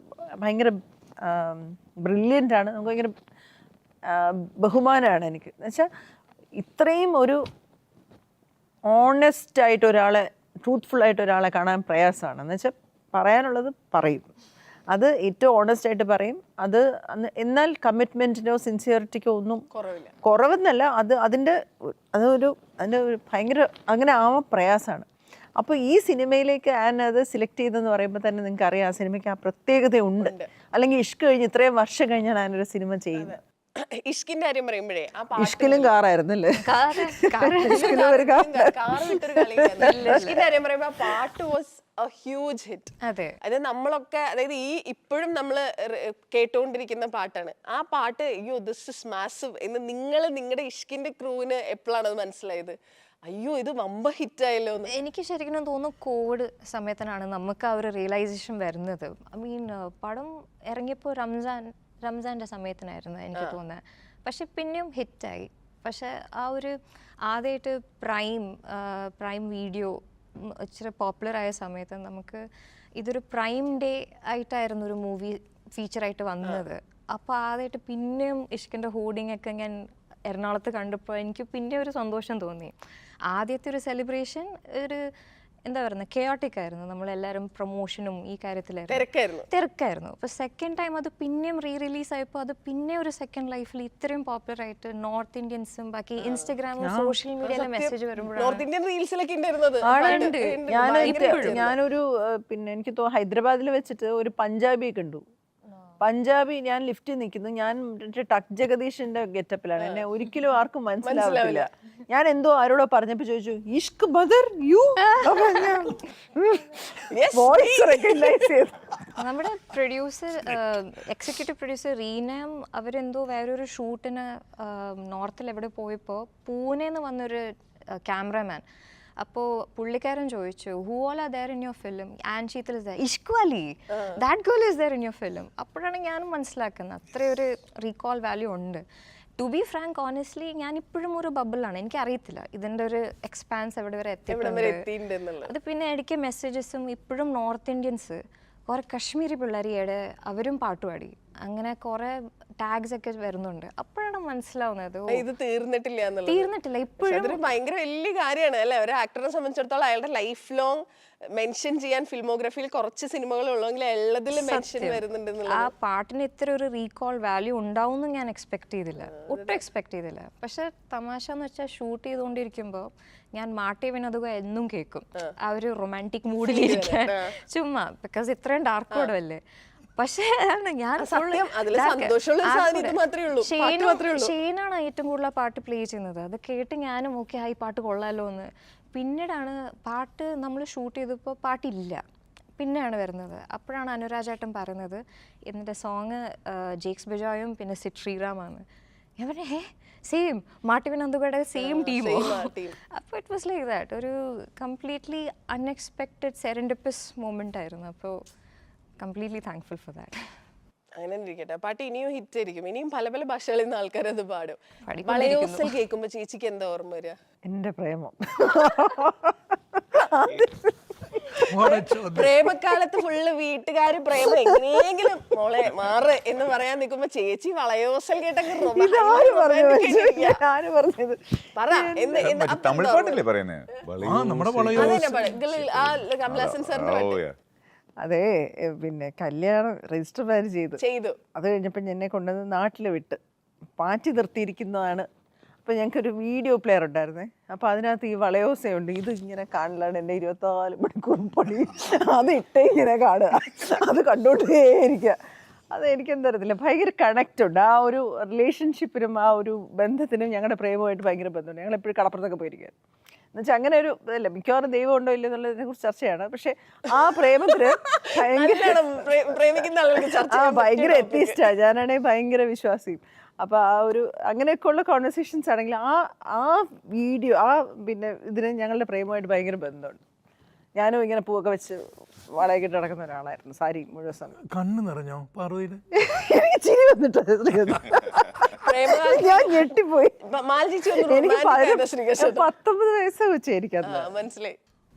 ഭയങ്കര ബ്രില്യൻ്റ് ആണ്. നമുക്ക് ഭയങ്കര ബഹുമാനമാണ് എനിക്ക്. എന്നുവെച്ചാൽ ഇത്രയും ഒരു ഓണസ്റ്റ് ആയിട്ട് ഒരാളെ, ട്രൂത്ത്ഫുള്ളായിട്ട് ഒരാളെ കാണാൻ പ്രയാസമാണ്. എന്ന് വെച്ചാൽ പറയാനുള്ളത് പറയും, അത് ഏറ്റവും ഓണസ്റ്റ് ആയിട്ട് പറയും. അത് എന്നാൽ കമ്മിറ്റ്മെൻറ്റിനോ സിൻസിയറിറ്റിക്കോ ഒന്നും കുറവെന്നല്ല, അതിൻ്റെ ഒരു ഭയങ്കര അങ്ങനെ ആവാൻ പ്രയാസമാണ്. അപ്പോൾ ഈ സിനിമയിലേക്ക് ആൻ അത് സെലക്ട് ചെയ്തെന്ന് പറയുമ്പോൾ തന്നെ നിങ്ങൾക്ക് അറിയാം ആ സിനിമയ്ക്ക് ആ പ്രത്യേകതയുണ്ട്. അല്ലെങ്കിൽ ഇഷ്ക് കഴിഞ്ഞ് ഇത്രയും വർഷം കഴിഞ്ഞാണ് ആനൊരു സിനിമ ചെയ്യുന്നത്. ഇഷ്കിന്റെ കാര്യം പറയുമ്പോഴേ ഇഷ്കിലും കാറായിരുന്നല്ലേ? പാട്ട് വാസ് എ ഹ്യൂജ് ഹിറ്റ്. അതെ, അത് നമ്മളൊക്കെ, അതായത് ഈ ഇപ്പോഴും നമ്മൾ കേട്ടുകൊണ്ടിരിക്കുന്ന പാട്ടാണ്. ആ പാട്ട് അയ്യോ ദിസ് ഇസ് മാസിവ് എന്ന് നിങ്ങളുടെ ഇഷ്കിന്റെ ക്രൂവിന് എപ്പോഴാണ് അത് മനസ്സിലായത്? അയ്യോ ഇത് വമ്പ ഹിറ്റായല്ലോ എന്ന്. എനിക്ക് ശരിക്കും തോന്നുന്നു കോവിഡ് സമയത്തിനാണ് നമുക്ക് ആ ഒരു റിയലൈസേഷൻ വരുന്നത്. ഐ മീൻ പടം ഇറങ്ങിയപ്പോൾ റംസാൻ്റെ സമയത്തിനായിരുന്നു എനിക്ക് തോന്നുന്നത്. പക്ഷെ പിന്നെയും ഹിറ്റായി. പക്ഷെ ആ ഒരു ആദ്യമായിട്ട് പ്രൈം വീഡിയോ ഇച്ചിരി പോപ്പുലർ ആയ സമയത്ത് നമുക്ക് ഇതൊരു പ്രൈം ഡേ ആയിട്ടായിരുന്നു ഒരു മൂവി ഫീച്ചറായിട്ട് വന്നത്. അപ്പോൾ ആദ്യമായിട്ട് പിന്നെയും ഇഷ്കിൻ്റെ ഹോർഡിംഗ് ഒക്കെ ഞാൻ എറണാകുളത്ത് കണ്ടപ്പോൾ എനിക്ക് പിന്നെ ഒരു സന്തോഷം തോന്നി. ആദ്യത്തെ ഒരു സെലിബ്രേഷൻ ഒരു എന്താ പറയുന്നത് കെയോട്ടിക് ആയിരുന്നു. നമ്മളെല്ലാവരും പ്രൊമോഷനും ഈ തിരക്കായിരുന്നു. തിരക്കായിരുന്നു. അപ്പോൾ സെക്കൻഡ് ടൈം അത് പിന്നെയും റിലീസ് ആയപ്പോൾ അത് പിന്നെ ഒരു സെക്കൻഡ് ലൈഫിൽ ഇത്രയും പോപ്പുലർ ആയിട്ട് നോർത്ത് ഇന്ത്യൻസും ബാക്കി ഇൻസ്റ്റഗ്രാമും സോഷ്യൽ മീഡിയയിലെ മെസ്സേജ് വരുമ്പോഴാണ് നോർത്ത് ഇന്ത്യൻ റീൽസിലൊക്കെ ഉണ്ടായിരുന്നത്. ഞാനൊരു പിന്നെ എനിക്ക് ഹൈദരാബാദിൽ വെച്ചിട്ട് ഒരു പഞ്ചാബി കണ്ടു. പഞ്ചാബി ഞാൻ ലിഫ്റ്റിൽ നിൽക്കുന്നു, ഞാൻ ടക് ജഗദീഷിന്റെ ഗെറ്റപ്പിലാണ്. എന്നെ ഒരിക്കലും ആർക്കും മനസ്സിലാവില്ല. ഞാൻ എന്തോ ആരോടോ പറഞ്ഞപ്പോ ചോദിച്ചു ഇഷ്ക് ബദർ യു, വോയിസ് റെക്കഗ്നൈസ് ചെയ്തു. നമ്മുടെ പ്രൊഡ്യൂസർ എക്സിക്യൂട്ടീവ് പ്രൊഡ്യൂസർ റീനം അവരെന്തോ വേറൊരു ഷൂട്ടിന് നോർത്തിൽ എവിടെ പോയപ്പോൾ പൂനെന്ന് വന്നൊരു ക്യാമറമാൻ. അപ്പോൾ പുള്ളിക്കാരൻ ചോദിച്ചു who all are there in your film, and Sheethal is there, Ishq അലി that girl is there in your film. അപ്പോഴാണ് ഞാനും മനസ്സിലാക്കുന്നത് അത്രയൊരു റീകോൾ വാല്യൂ ഉണ്ട്. ടു ബി ഫ്രാങ്ക് ഓണസ്റ്റ്ലി ഞാൻ ഇപ്പോഴും ഒരു ബബിളാണ്, എനിക്കറിയത്തില്ല ഇതിൻ്റെ ഒരു എക്സ്പാൻസ് എവിടെ വരെ എത്തിയിട്ടുണ്ട്. അത് പിന്നെ ഇടയ്ക്ക് മെസ്സേജസും ഇപ്പോഴും നോർത്ത് ഇന്ത്യൻസ് കുറെ കശ്മീരി പിള്ളേരിയുടെ അവരും പാട്ടുപാടി, അങ്ങനെ കുറെ ടാഗ്സ് ഒക്കെ വരുന്നുണ്ട്. അപ്പോഴാണ് മനസ്സിലാവുന്നത് ഇത് തീർന്നിട്ടില്ല. ഇപ്പോഴും അതൊരു ഭയങ്കര വലിയ കാര്യമാണ് അല്ലെ. ഒരു ആക്ടറിനെ സംബന്ധിച്ചിടത്തോളം അയാളുടെ ലൈഫ് ലോങ് മെൻഷൻ ചെയ്യാൻ ഫിൽമോഗ്രഫിയിൽ കുറച്ച് സിനിമകൾ ഉള്ളെങ്കിൽ ഉള്ളതിൽ മെൻഷൻ വരുന്നുണ്ട്. ആ പാട്ടിന് ഇത്ര ഒരു റീകോൾ വാല്യൂ ഉണ്ടാവും എന്ന് ഞാൻ എക്സ്പെക്ട് ചെയ്തില്ല, ഒട്ടും എക്സ്പെക്ട് ചെയ്തില്ല. പക്ഷെ തമാശ എന്ന് വെച്ചാൽ ഷൂട്ട് ചെയ്തുകൊണ്ടിരിക്കുമ്പോൾ ഞാൻ മാട്ടി വിനോദുക എന്നും കേൾക്കും, ആ ഒരു റൊമാൻറ്റിക് മൂഡിലിരിക്കാൻ ചുമ്മാ, ബിക്കോസ് ഇത്രയും ഡാർക്ക് കോഡല്ലേ. പക്ഷേ ഞാൻ ഷെയ്നാണ് ഏറ്റവും കൂടുതൽ ആ പാട്ട് പ്ലേ ചെയ്യുന്നത്. അത് കേട്ട് ഞാനും ഓക്കെ ഈ പാട്ട് കൊള്ളാലോ എന്ന്. പിന്നീടാണ് പാട്ട് നമ്മൾ ഷൂട്ട് ചെയ്തപ്പോൾ പാട്ടില്ല, പിന്നെയാണ് വരുന്നത്. അപ്പോഴാണ് അനുരാജേട്ടൻ പറയുന്നത് എന്നിൻ്റെ സോങ് ജേക്സ് ബിജോയും പിന്നെ സിഡ് ശ്രീറാമാണ്. ഞാൻ പറഞ്ഞേ സെയിം മാട്ടി വിനോദുകയുടെ സെയിം ടീമോ? അപ്പോൾ ഇറ്റ് വാസ് ലൈക്ക് ദാറ്റ്, ഒരു കംപ്ലീറ്റ്ലി അൺഎക്സ്പെക്റ്റഡ് സെറൻഡിപ്പസ് മൊമെൻ്റ് ആയിരുന്നു. അപ്പോൾ കംപ്ലീറ്റ്ലി താങ്ക്ഫുൾ ഫോർ ദാറ്റ്. അങ്ങനെ ഇരിക്കട്ടെ. പാട്ട് ഇനിയും ഹിറ്റ് ആയിരിക്കും, ഇനിയും പല പല ഭാഷകളിൽ നിന്ന് ആൾക്കാർ അത് പാടും. വളയോസൽ കേൾക്കുമ്പോൾ ചേച്ചിക്ക് എന്താ ഓർമ്മ വരിക? എന്റെ പ്രേമം. പ്രേമക്കാലത്ത് ഫുള്ള് വീട്ടുകാര് പ്രേമം എങ്ങനെയെങ്കിലും മോളെ മാറ് എന്ന് പറയാൻ നിൽക്കുമ്പോ ചേച്ചി വളയോസൽ കേട്ടൊക്കെ തമിഴ് പാട്ടല്ലേ പറയുന്നത്? കമലഹാസൻ സാറിന്റെ അതെ, പിന്നെ കല്യാണം രജിസ്റ്റർ മാരേജ് ചെയ്തു. അത് കഴിഞ്ഞപ്പോൾ എന്നെ കൊണ്ടുവന്ന് നാട്ടിൽ വിട്ട് മാറ്റി നിർത്തിയിരിക്കുന്നതാണ്. അപ്പോൾ ഞങ്ങൾക്കൊരു വീഡിയോ പ്ലെയർ ഉണ്ടായിരുന്നേ. അപ്പോൾ അതിനകത്ത് ഈ വളയോസയുണ്ട്. ഇത് ഇങ്ങനെ കാണലാണ് എൻ്റെ 24 മണിക്കൂർ പണി. അതിട്ട് ഇങ്ങനെ കാണുക, അത് കണ്ടോണ്ടേ ഇരിക്കുക. അത് എനിക്കെന്താ അറിയത്തില്ല, ഭയങ്കര കണക്റ്റ് ഉണ്ട്. ആ ഒരു റിലേഷൻഷിപ്പിനും ആ ഒരു ബന്ധത്തിനും ഞങ്ങളുടെ പ്രേമമായിട്ട് ഭയങ്കര ബന്ധമുണ്ട്. ഞങ്ങളെപ്പോഴും കടപ്പുറത്തൊക്കെ പോയിരിക്കുക എന്നുവെച്ചാൽ അങ്ങനെ ഒരു ഇതല്ല, മിക്കവാറും ദൈവം ഉണ്ടോ ഇല്ല എന്നുള്ളതിനെ കുറിച്ച് ചർച്ചയാണ്. പക്ഷെ ആ പ്രേമത്തിന് ഭയങ്കര എത്തിയിസ്റ്റാണ്. ഞാനാണെങ്കിൽ ഭയങ്കര വിശ്വാസിയും. അപ്പോൾ ആ ഒരു അങ്ങനെയൊക്കെയുള്ള കോൺവെർസേഷൻസ് ആണെങ്കിൽ ആ വീഡിയോ പിന്നെ ഇതിന് ഞങ്ങളുടെ പ്രേമമായിട്ട് ഭയങ്കര ബന്ധമുണ്ട്. ഞാനും ഇങ്ങനെ പൂവൊക്കെ വെച്ച് വളയൊക്കെ നടക്കുന്ന ഒരാളായിരുന്നു, സാരി മുഴുവൻ സമയം. കണ്ണ് നിറഞ്ഞോ പാർവതിയുടെ? എനിക്ക് ചിരി വന്നിട്ട് ഞാൻ ഞെട്ടിപ്പോയി. എനിക്ക് 19 വയസ്സാ വെച്ചായിരിക്കും മനസ്സിലായി.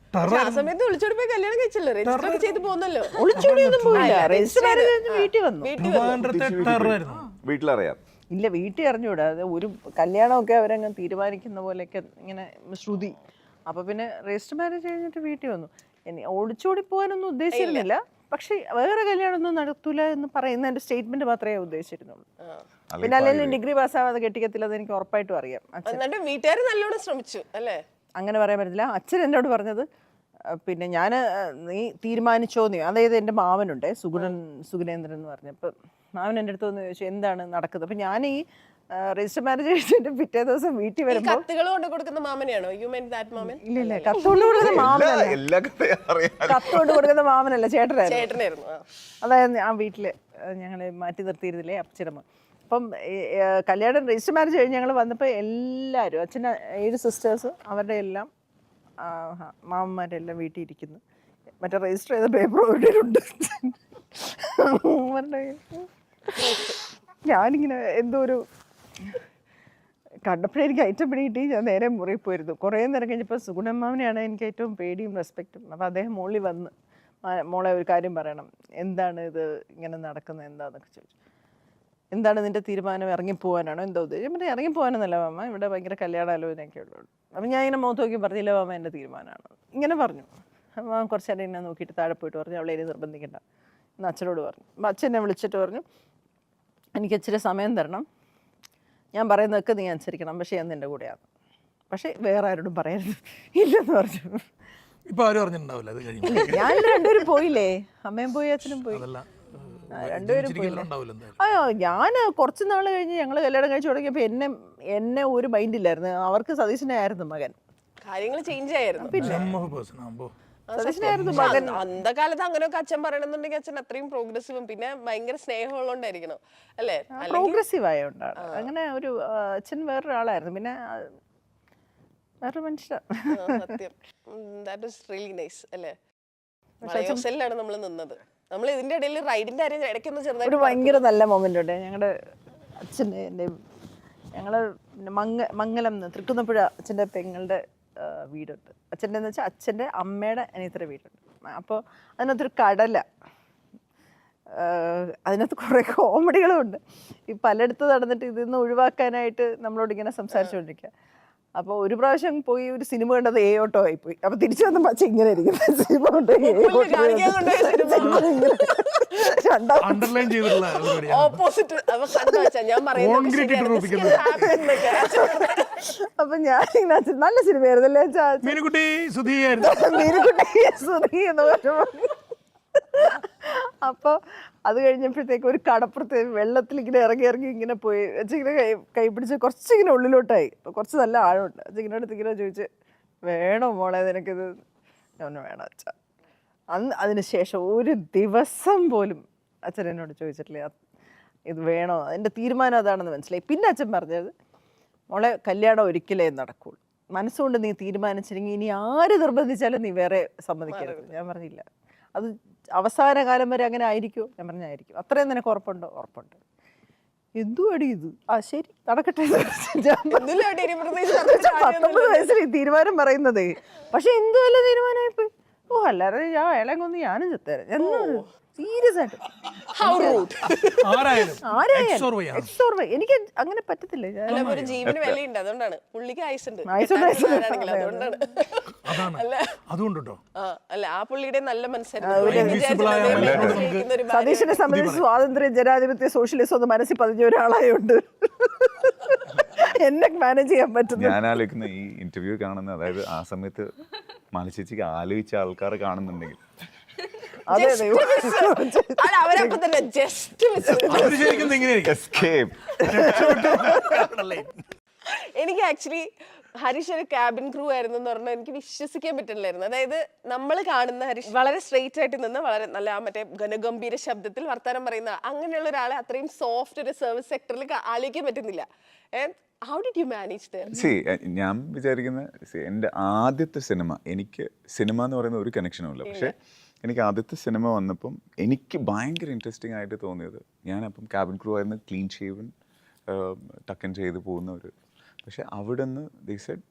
ആ സമയത്ത് ഒളിച്ചോടി പോയി കല്യാണം കഴിച്ചല്ലോ, രജിസ്റ്റർ ചെയ്ത് പോകുന്നല്ലോ. ഒളിച്ചോടിയൊന്നും പോയില്ല, രജിസ്റ്റർ മാരേജ് വീട്ടിൽ വന്നു. വീട്ടിലറിയാം? ഇല്ല, വീട്ടിൽ അറിഞ്ഞൂടാ. അത് ഒരു കല്യാണമൊക്കെ അവരങ്ങ് തീരുമാനിക്കുന്ന പോലെയൊക്കെ ഇങ്ങനെ ശ്രുതി. അപ്പോൾ പിന്നെ രജിസ്റ്റർ മാരേജ് കഴിഞ്ഞിട്ട് വീട്ടിൽ വന്നു. ഒളിച്ചോടി പോകാനൊന്നും ഉദ്ദേശിച്ചിരുന്നില്ല, പക്ഷെ വേറെ കല്യാണമൊന്നും നടത്തൂല എന്ന് പറയുന്ന എൻ്റെ സ്റ്റേറ്റ്മെന്റ് മാത്രമേ ഉദ്ദേശിച്ചിരുന്നുള്ളൂ. പിന്നെ അല്ലെങ്കിൽ ഡിഗ്രി പാസ്സാവാതെ കെട്ടിക്കത്തില്ല, അത് എനിക്ക് ഉറപ്പായിട്ടും അറിയാം. വീട്ടുകാർ നല്ലോണം ശ്രമിച്ചു അല്ലേ? അങ്ങനെ പറയാൻ പറ്റില്ല. അച്ഛൻ എന്നോട് പറഞ്ഞത് പിന്നെ ഞാൻ നീ തീരുമാനിച്ചോ നീ, അതായത് എൻ്റെ മാമനുണ്ട് സുഗുണേന്ദ്രൻ എന്ന് പറഞ്ഞപ്പോൾ മാമൻ എൻ്റെ അടുത്ത് വന്ന് ചോദിച്ചു എന്താണ് നടക്കുന്നത്. അപ്പം ഞാൻ ഈ രജിസ്റ്റർ മാരേജ് കഴിച്ചിട്ട് പിറ്റേ ദിവസം വീട്ടിൽ വരുമ്പോൾ കത്തുകൾ കൊണ്ട് കൊടുക്കുന്ന മാമനെയാണോ? യു മീൻ ദാറ്റ് മാമൻ? ഇല്ല, കത്തുകൊണ്ട് കൊടുക്കുന്ന മാമനല്ല, കത്തുകൊണ്ട് കൊടുക്കുന്ന മാമനല്ല, ചേട്ടനായിരുന്നു. അതായത് ആ വീട്ടില് ഞങ്ങളെ മാറ്റി നിർത്തിയിരുന്നില്ലേ അച്ഛനമ്മ. അപ്പം കല്യാണം രജിസ്റ്റർ മാരേജ് കഴിഞ്ഞ് ഞങ്ങൾ വന്നപ്പോൾ എല്ലാവരും അച്ഛൻ്റെ 7 സിസ്റ്റേഴ്സ് അവരുടെ എല്ലാം മാമന്മാരെല്ലാം വീട്ടിൽ ഇരിക്കുന്നു. മറ്റേ രജിസ്റ്റർ ചെയ്ത പേപ്പർ ഓടിയിട്ടുണ്ട്. ഞാനിങ്ങനെ എന്തോ ഒരു കണ്ടപ്പോഴേ എനിക്ക് ഐറ്റം പിടികിട്ടി. ഞാൻ നേരെ മുറിയിൽ പോയിരുന്നു. കുറേ നേരം കഴിഞ്ഞപ്പോൾ സുഗുണമ്മാവനെയാണ് എനിക്ക് ഏറ്റവും പേടിയും റെസ്പെക്റ്റും. അപ്പോൾ അദ്ദേഹം മോളിൽ വന്ന് മോളെ ഒരു കാര്യം പറയണം, എന്താണ് ഇത് ഇങ്ങനെ നടക്കുന്നത് എന്താണെന്നൊക്കെ ചോദിച്ചു. എന്താണ് നിൻ്റെ തീരുമാനം, ഇറങ്ങിപ്പോവാനാണോ എന്താ ഉദ്ദേശം? മറ്റേ ഇറങ്ങിപ്പോവാനൊന്നല്ല മാമ, ഇവിടെ ഭയങ്കര കല്യാണാലോചനയൊക്കെ ഉള്ളൂ. അപ്പം ഞാൻ ഇങ്ങനെ മുഖത്ത് നോക്കി പറഞ്ഞില്ല മാമ എൻ്റെ തീരുമാനമാണ് ഇങ്ങനെ പറഞ്ഞു. കുറച്ച് നേരം എന്നെ നോക്കിയിട്ട് താഴെ പോയിട്ട് പറഞ്ഞു അവളെ ഇനി നിർബന്ധിക്കണ്ട എന്ന് അച്ഛനോട് പറഞ്ഞു. അപ്പം അച്ഛനെ വിളിച്ചിട്ട് പറഞ്ഞു എനിക്ക് ഇച്ചിരി സമയം തരണം, ഞാൻ പറയുന്നതൊക്കെ നീ അനുസരിക്കണം, പക്ഷേ ഞാൻ നിൻ്റെ കൂടെയാണ്, പക്ഷേ വേറെ ആരോടും പറയരുത് ഇല്ലെന്ന് പറഞ്ഞു. ഇപ്പൊ ആരും അറിഞ്ഞിട്ടുണ്ടാവില്ല അത് കഴിയുമ്പോൾ. ഞാൻ രണ്ടുപേരും പോയില്ലേ, അമ്മയും പോയി അച്ഛനും പോയി, അതല്ല രണ്ടുപേരും പോയില്ലേ. ഉണ്ടാവില്ല എന്തായാലും. അയ്യോ ഞാൻ കുറച്ച് നാൾ കഴിഞ്ഞ് ഞങ്ങൾ കല്യാണം കഴിച്ച് തുടങ്ങിയപ്പോൾ എന്നെ ഒരു മൈൻഡില്ലായിരുന്നു. അവർക്ക് സതീശനെ ആയിരുന്നു മകൻ, കാര്യങ്ങൾ ചേഞ്ച് ആയിരുന്നു. പേഴ്സൺ ആകുമ്പോൾ സതീശനായിരുന്നു മകൻ. അന്തകാലത്ത് അങ്ങനെയൊക്കെ അച്ഛൻ പറയണമെന്നുണ്ടെങ്കിൽ അച്ഛൻ അത്രയും പ്രോഗ്രസീവും പിന്നെ ഭയങ്കര സ്നേഹമുള്ളതുകൊണ്ടായിരിക്കണം അല്ലേ? പ്രോഗ്രസീവ് ആയതുകൊണ്ടാണ് അങ്ങനെ. ഒരു അച്ഛൻ വേറൊരാളായിരുന്നു, പിന്നെ വേറൊരു മനുഷ്യരാണ്. സത്യം. ദാറ്റ് വാസ് റിയലി നൈസ് അല്ലേ? വളയോസലിലാണ് നമ്മൾ നിന്നത്. നമ്മൾ ഇതിന്റെ ഇടയിൽ റൈഡിന്റെ കാര്യം ഇടയ്ക്കൊന്ന് ഒരു ചെറുതായിട്ട് ഭയങ്കര നല്ല മൊമെന്റ് ഉണ്ട്. ഞങ്ങളുടെ അച്ഛൻ്റെ എൻ്റെ ഞങ്ങള് മംഗലം തൃക്കുന്നപ്പുഴ അച്ഛൻ്റെ പെങ്ങളുടെ വീടുണ്ട്. അച്ഛൻ്റെ എന്ന് വെച്ചാൽ അച്ഛൻ്റെ അമ്മയുടെ അനിയത്തിയുടെ വീടുണ്ട്. അപ്പോൾ അതിനകത്തൊരു കടല, അതിനകത്ത് കുറേ കോമഡികളും ഉണ്ട്. ഈ പലയിടത്ത് നടന്നിട്ട് ഇതിൽ നിന്ന് ഒഴിവാക്കാനായിട്ട് നമ്മളോട് ഇങ്ങനെ സംസാരിച്ചുകൊണ്ടിരിക്കുക. അപ്പോൾ ഒരു പ്രാവശ്യം പോയി ഒരു സിനിമ കണ്ടത് എ ഓട്ടോ ആയിപ്പോയി. അപ്പോൾ തിരിച്ചു വന്നപ്പോൾ അച്ഛൻ ഇങ്ങനെ ഇരിക്കുന്നത്, സിനിമ കൊണ്ട് കാണിക്കാൻ കൊണ്ടുപോയ സിനിമ അണ്ടർലൈൻ ചെയ്തിട്ടുള്ള പരിപാടിയാണ്. ഓപ്പോസിറ്റ് ഞാൻ അപ്പൊ ഞാൻ ഇങ്ങനെ നല്ല സിനിമയായിരുന്നല്ലേ മീനുകുട്ടി സുധീയായിരുന്നു. മീനുകുട്ടി സുധീ എന്ന് പറഞ്ഞു. അപ്പോൾ അത് കഴിഞ്ഞപ്പോഴത്തേക്ക് ഒരു കടപ്പുറത്ത് വെള്ളത്തിൽ ഇങ്ങനെ ഇറങ്ങി ഇങ്ങനെ പോയി അച്ഛങ്ങനെ കൈ പിടിച്ച് കുറച്ചിങ്ങനെ ഉള്ളിലോട്ടായി. അപ്പോൾ കുറച്ച് നല്ല ആഴമുണ്ട്. അച്ഛങ്ങനെ അടുത്ത് ഇങ്ങനെ ചോദിച്ച് വേണോ മോളെ നിനക്കിത്? ഞാൻ വേണം അച്ഛ. അതിന് ശേഷം ഒരു ദിവസം പോലും അച്ഛൻ എന്നോട് ചോദിച്ചിട്ടില്ല ഇത് വേണോ, അതിൻ്റെ തീരുമാനം അതാണെന്ന് മനസ്സിലായി. പിന്നെ അച്ഛൻ പറഞ്ഞത് മോളെ കല്യാണം ഒരിക്കലേ നടക്കുള്ളൂ, മനസ്സുകൊണ്ട് നീ തീരുമാനിച്ചില്ലെങ്കിൽ ഇനി ആര് നിർബന്ധിച്ചാലും നീ വേറെ സമ്മതിക്കരുത്. ഞാൻ പറഞ്ഞില്ല, അത് അവസാന കാലം വരെ അങ്ങനെ ആയിരിക്കുമോ? ഞാൻ പറഞ്ഞായിരിക്കും. അത്രയും നിനക്ക് ഉറപ്പുണ്ടോ? ഉറപ്പുണ്ട്. എന്തു അടി ഇത്? ആ ശരി നടക്കട്ടെ. 19 വയസ്സിൽ ഈ തീരുമാനം പറയുന്നത്, പക്ഷെ എന്തു വല്ല തീരുമാനമായിപ്പോയി. ഓ അല്ലാതെ ഞാൻ ഇളം കൊന്ന് ഞാനും ചെത്തേരാ എന്നൊരു സീരിയസ് ആയിട്ട്. എനിക്ക് അങ്ങനെ പറ്റത്തില്ല. ഒരു ജീവന് വിലയുണ്ട്, അതുകൊണ്ടാണ് പുള്ളിക്ക് ആയുസുണ്ട്. അതുകൊണ്ടോ അല്ല ആ പുള്ളിയുടെ നല്ല സതീശനെ സംബന്ധിച്ച് സ്വാതന്ത്ര്യം, ജനാധിപത്യ, സോഷ്യലിസം ഒന്ന് മനസ്സിൽ പതിഞ്ഞ ഒരാളായോണ്ട് എന്നെ മാനേജ് ചെയ്യാൻ പറ്റും. ഞാൻ ആലോചിക്കുന്ന ഈ ഇന്റർവ്യൂ കാണുന്ന, അതായത് ആ സമയത്ത് മാലച്ചേച്ചിക്ക് ആലോചിച്ച ആൾക്കാർ കാണുന്നുണ്ടെങ്കിൽ എനിക്ക് ആക്ച്വലി ഹരീഷ് ഒരു ക്യാബിൻ ക്രൂ ആയിരുന്നു എന്ന് പറഞ്ഞാൽ എനിക്ക് വിശ്വസിക്കാൻ പറ്റില്ലായിരുന്നു. അതായത് നമ്മൾ കാണുന്ന ഹരീഷ് വളരെ സ്ട്രെയിറ്റ് ആയിട്ട് നിന്ന് വളരെ നല്ല മറ്റേ ഘനഗംഭീര ശബ്ദത്തിൽ വർത്താനം പറയുന്ന അങ്ങനെയുള്ള ഒരാളെ അത്രയും സോഫ്റ്റ് ഒരു സർവീസ് സെക്ടറിൽ ആലോചിക്കാൻ പറ്റുന്നില്ല. How did you manage that? ഞാൻ വിചാരിക്കുന്ന എൻ്റെ ആദ്യത്തെ സിനിമ, എനിക്ക് സിനിമ എന്ന് പറയുന്ന ഒരു കണക്ഷനും ഇല്ല, പക്ഷേ എനിക്ക് ആദ്യത്തെ സിനിമ വന്നപ്പം എനിക്ക് ഭയങ്കര ഇൻട്രസ്റ്റിംഗ് ആയിട്ട് തോന്നിയത്, ഞാനപ്പം ക്യാബിൻ ക്രൂ ആയിരുന്നു, ക്ലീൻ ഷേവൻ ടക്കൻ ചെയ്ത് പോകുന്ന ഒരു, പക്ഷെ അവിടെ നിന്ന് they said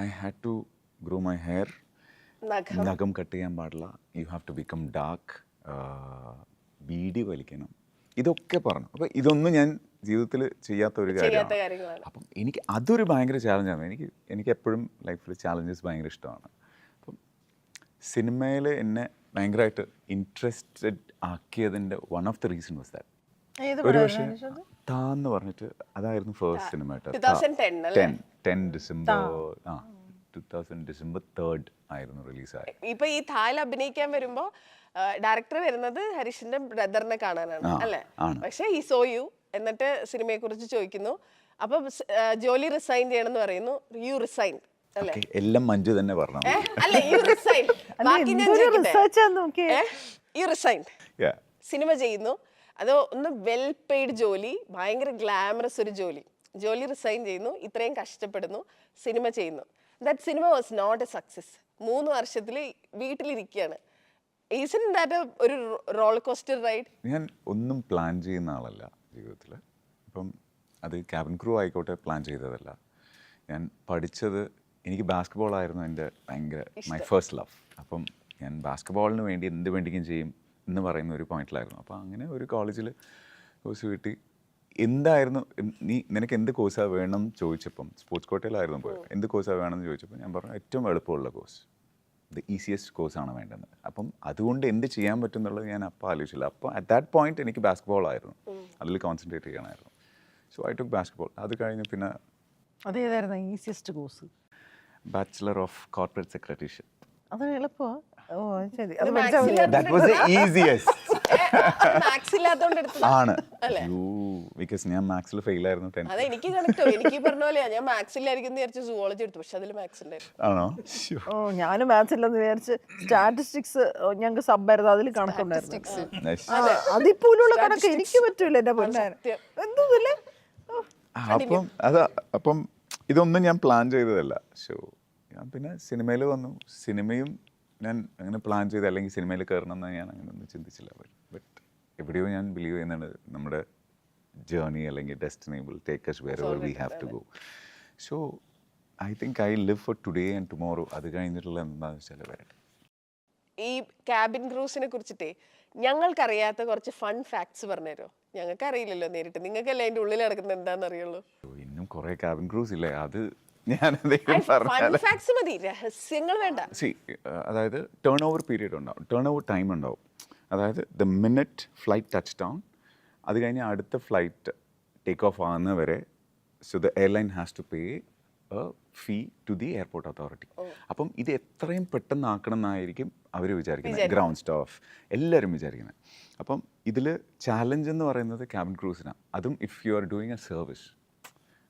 I had to grow my hair, നഖം കട്ട് ചെയ്യാൻ പാടില്ല, you have to become dark, beedi വലിക്കണം, ഇതൊക്കെ പറഞ്ഞു. അപ്പോൾ ഇതൊന്നും ഞാൻ ജീവിതത്തിൽ ചെയ്യാത്ത ഒരു കാര്യമാണ്. അപ്പം എനിക്ക് അതൊരു ഭയങ്കര ചാലഞ്ചാണ്. എനിക്ക് എപ്പോഴും ലൈഫിൽ ചാലഞ്ചസ് ഭയങ്കര ഇഷ്ടമാണ്. അപ്പം സിനിമയിൽ എന്നെ ഭയങ്കരമായിട്ട് ഇൻട്രസ്റ്റഡ് ആക്കിയതിൻ്റെ one of the reason was that. ഒരു പക്ഷേ താന്ന് പറഞ്ഞിട്ട് അതായിരുന്നു ഫസ്റ്റ് സിനിമ കേട്ടോ. 2010 ഡിസംബർ 3 ആയിരുന്നു റിലീസായി. ഇപ്പൊ ഈ തായിൽ അഭിനയിക്കാൻ വരുമ്പോ ഡയറക്ടർ വരുന്നത് ഹരീഷിന്റെ ബ്രദറിനെ കാണാനാണ് അല്ലേ? പക്ഷെ ഈ സോ യു എന്നിട്ട് സിനിമയെ കുറിച്ച് ചോദിക്കുന്നു. അപ്പൊ ജോലി റിസൈൻ ചെയ്യണമെന്ന് പറയുന്നു. യു റിസൈൻ അല്ലേ? എല്ലാം മഞ്ജു തന്നെ പറഞ്ഞു. അല്ല യു റിസൈൻ, ബാക്കി ഞാൻ യു റിസൈൻ. സിനിമ ചെയ്യുന്നു, അത് ഒന്ന് വെൽ പെയ്ഡ് ജോലി, ഭയങ്കര ഗ്ലാമറസ് ഒരു ജോലി റിസൈൻ ചെയ്യുന്നു, ഇത്രയും കഷ്ടപ്പെടുന്നു, സിനിമ ചെയ്യുന്നു. That cinema was not a success. 3 വർഷത്തിൽ വീട്ടിലിരിക്കുകയാണ്. Isn't that ഒരു റോളർ കോസ്റ്റർ റൈഡ്? ഞാൻ ഒന്നും പ്ലാൻ ചെയ്യുന്ന ആളല്ല ജീവിതത്തിൽ. ഇപ്പം അത് ക്യാബിൻ ക്രൂ ആയിക്കോട്ടെ, പ്ലാൻ ചെയ്തതല്ല. ഞാൻ പഠിച്ചത്, എനിക്ക് ബാസ്കറ്റ്ബോൾ ആയിരുന്നു എൻ്റെ ഭയങ്കര മൈ ഫസ്റ്റ് ലവ്. അപ്പം ഞാൻ ബാസ്കറ്റ്ബോളിന് വേണ്ടി എന്ത് വേണ്ടിക്കും ചെയ്യും എന്ന് പറയുന്ന ഒരു പോയിന്റിലായിരുന്നു. അപ്പോൾ അങ്ങനെ ഒരു കോളേജിൽ കോഴ്സ് കിട്ടി. എന്തായിരുന്നു നിനക്ക് എന്ത് കോഴ്സാണ് വേണം ചോദിച്ചപ്പം, സ്പോർട്സ് കോട്ടയിലായിരുന്നു പോയത്, എന്ത് കോഴ്സാണ് വേണമെന്ന് ചോദിച്ചപ്പോൾ ഞാൻ പറഞ്ഞു ഏറ്റവും എളുപ്പമുള്ള കോഴ്സ് ദ ഈസിയസ്റ്റ് കോഴ്സാണ് വേണ്ടത്. അപ്പം അതുകൊണ്ട് എന്ത് ചെയ്യാൻ പറ്റും എന്നുള്ളത് ഞാൻ അപ്പോൾ ആലോചിച്ചില്ല. അപ്പോൾ അറ്റ് ദാറ്റ് പോയിന്റ് എനിക്ക് ബാസ്കറ്റ്ബോൾ ആയിരുന്നു, അതിൽ കോൺസെൻട്രേറ്റ് ചെയ്യണമായിരുന്നു. So I took basketball. അത് കഴിഞ്ഞ് പിന്നെ അതേതായിരുന്നു easiest course? Bachelor of corporate secretaryship. അത് എളുപ്പമാണ്. ഓ ശരി, അത് That was the easiest. Maths ഇല്ലാത്തോണ്ട് എടുത്തത് ആണ്. ബിക്കോസ് ഞാൻ മാത്സിൽ ഫെയിൽ ആയിരുന്നു 10th. അതെ, എനിക്ക് കണക്റ്റോ എനിക്ക് പറഞ്ഞ പോലെയാ. ഞാൻ മാത്സ് ഇല്ലായിരിക്കും വിചാരിച്ചു സുവോളജി എടുത്തു, പക്ഷെ അതിൽ മാത്സ് ഉണ്ടായിരുന്നു. ആണോ? ഓ ഞാനും മാത്സ് ഇല്ലെന്ന് വിചാരിച്ച് സ്റ്റാറ്റിസ്റ്റിക്സ് ഞങ്ങൾക്ക് സബ്ബായിരുന്നു, അതിൽ കണക്കുണ്ടായിരുന്നു. Nice. അതിപ്പോലുള്ള കണക്ക് എനിക്ക് പറ്റൂല എന്റെ പൊന്നാൻ. എന്തോന്നില്ലേ? അപ്പം ഇതൊന്നും ഞാൻ പ്ലാൻ ചെയ്തതല്ല. സോ ഞാൻ പിന്നെ സിനിമയിൽ വന്നു. സിനിമയും ഞാൻ അങ്ങനെ പ്ലാൻ ചെയ്ത് അല്ലെങ്കിൽ സിനിമയിൽ കയറണം എന്ന് ഞാൻ അങ്ങനെ ഒന്നും ചിന്തിച്ചില്ല. ബട്ട് എവിടെയോ ഞാൻ ബിലീവ് ചെയ്യുന്നുണ്ട് നമ്മുടെ ജേർണി അല്ലെങ്കിൽ destiny will take us wherever we have to go. So I think I live for today and tomorrow. അത് കഴിഞ്ഞിട്ടുള്ള എന്താണെന്ന് വെച്ചാൽ വരട്ടെ. ഈ ക്യാബിൻ ക്രൂസിനെ കുറിച്ചിട്ടേ ഞങ്ങൾക്കറിയാത്ത കുറച്ച് ഫൺ ഫാക്ട്സ് പറഞ്ഞുതരോ? ഞങ്ങൾക്ക് അറിയില്ലല്ലോ നേരിട്ട്, നിങ്ങൾക്കല്ലേ അതിന്റെ ഉള്ളിൽ നടക്കുന്നത് എന്താണെന്ന് അറിയുള്ളൂ. ഇന്നും കുറേ ക്യാബിൻ ക്രൂസ് ഇല്ലേ, അത് ഞാൻ എന്തെങ്കിലും ഫൺ പറഞ്ഞാൽ ഫാക്ട്സ് മതി, രഹസ്യങ്ങൾ വേണ്ട. അതായത് ടേൺ ഓവർ പീരീഡ് ഉണ്ടാവും, ടേൺ ഓവർ ടൈം ഉണ്ടാവും. അതായത് the minute flight touch down, അത് കഴിഞ്ഞ് അടുത്ത ഫ്ലൈറ്റ് ടേക്ക് ഓഫ് ആകുന്നവരെ so the airline has to pay a fee to the airport authority. അപ്പം ഇത് എത്രയും പെട്ടെന്ന് ആക്കണം എന്നായിരിക്കും അവർ വിചാരിക്കുന്നത്, ഗ്രൗണ്ട് സ്റ്റാഫ് എല്ലാവരും വിചാരിക്കുന്നത്. അപ്പം ഇതിൽ ചാലഞ്ച് എന്ന് പറയുന്നത് ക്യാബിൻ ക്രൂസിനാണ്. അതും if you are doing A service,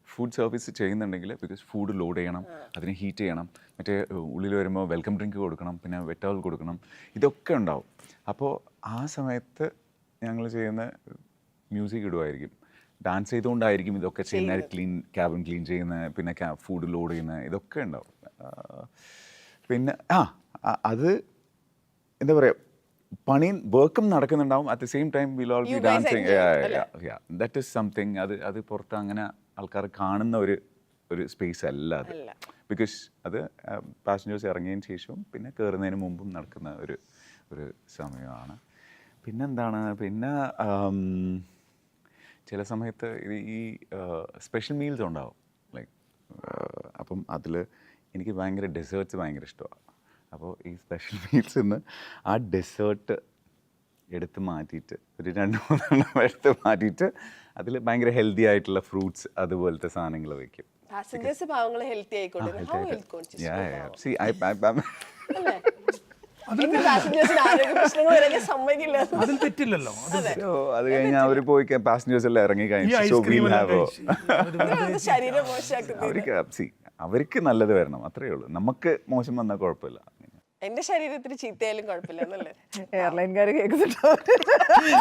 food service ചെയ്യുന്നുണ്ടെങ്കിൽ, ബിക്കോസ് ഫുഡ് ലോഡ് ചെയ്യണം, അതിനെ ഹീറ്റ് ചെയ്യണം, മറ്റേ ഉള്ളിൽ വരുമ്പോൾ വെൽക്കം ഡ്രിങ്ക് കൊടുക്കണം, പിന്നെ വെറ്റവൽ കൊടുക്കണം, ഇതൊക്കെ ഉണ്ടാവും. അപ്പോൾ ആ സമയത്ത് ഞങ്ങൾ ചെയ്യുന്ന മ്യൂസിക് ഇടുമായിരിക്കും, ഡാൻസ് ചെയ്തുകൊണ്ടായിരിക്കും ഇതൊക്കെ ചെയ്യുന്നത്, ക്യാബിൻ ക്ലീൻ ചെയ്യുന്ന, പിന്നെ ഫുഡ് ലോഡ് ചെയ്യുന്ന, ഇതൊക്കെ ഉണ്ടാവും. പിന്നെ അത് എന്താ പറയുക, പണിയും വർക്കും നടക്കുന്നുണ്ടാവും. At the same time will all be dancing. That is something. അത് പുറത്ത് അങ്ങനെ ആൾക്കാർ കാണുന്ന ഒരു സ്പേസ് അല്ല അത്. ബിക്കോസ് അത് പാസഞ്ചേഴ്സ് ഇറങ്ങിയതിന് ശേഷവും പിന്നെ കയറുന്നതിന് മുമ്പും നടക്കുന്ന ഒരു സമയമാണ്. പിന്നെന്താണ്, പിന്നെ ചില സമയത്ത് ഈ സ്പെഷ്യൽ മീൽസ് ഉണ്ടാവും. ലൈക്ക് അപ്പം അതിൽ എനിക്ക് ഭയങ്കര ഡെസേർട്ട്സ് ഭയങ്കര ഇഷ്ടമാണ്. അപ്പോൾ ഈ സ്പെഷ്യൽ മീൽസിൽ നിന്ന് ആ ഡെസേർട്ട് എടുത്ത് മാറ്റിയിട്ട് ഒരു 2-3 എടുത്ത് മാറ്റിയിട്ട് അതിൽ ഭയങ്കര ഹെൽത്തി ആയിട്ടുള്ള ഫ്രൂട്ട്സ് അതുപോലത്തെ സാധനങ്ങൾ വയ്ക്കും. പാസഞ്ചേഴ്സ് പാവങ്ങൾ ഹെൽത്തി ആയിക്കോട്ടെ. അതിൽ തെറ്റില്ലല്ലോ. അത് കഴിഞ്ഞ് അവർ പോയി പാസഞ്ചേഴ്സ് എല്ലാം ഇറങ്ങി കഴിഞ്ഞു ശരീരം മോശമാക്കുന്നത്. അവർക്ക് നല്ലത് വരണം, അത്രയേ ഉള്ളൂ. നമുക്ക് മോശം വന്നാൽ കുഴപ്പമില്ല. എന്റെ ശരീരത്തിന് ചീത്തയായാലും കുഴപ്പമില്ല എന്നല്ലേ എയർലൈൻകാർ കേൾക്കുന്നുണ്ടോ?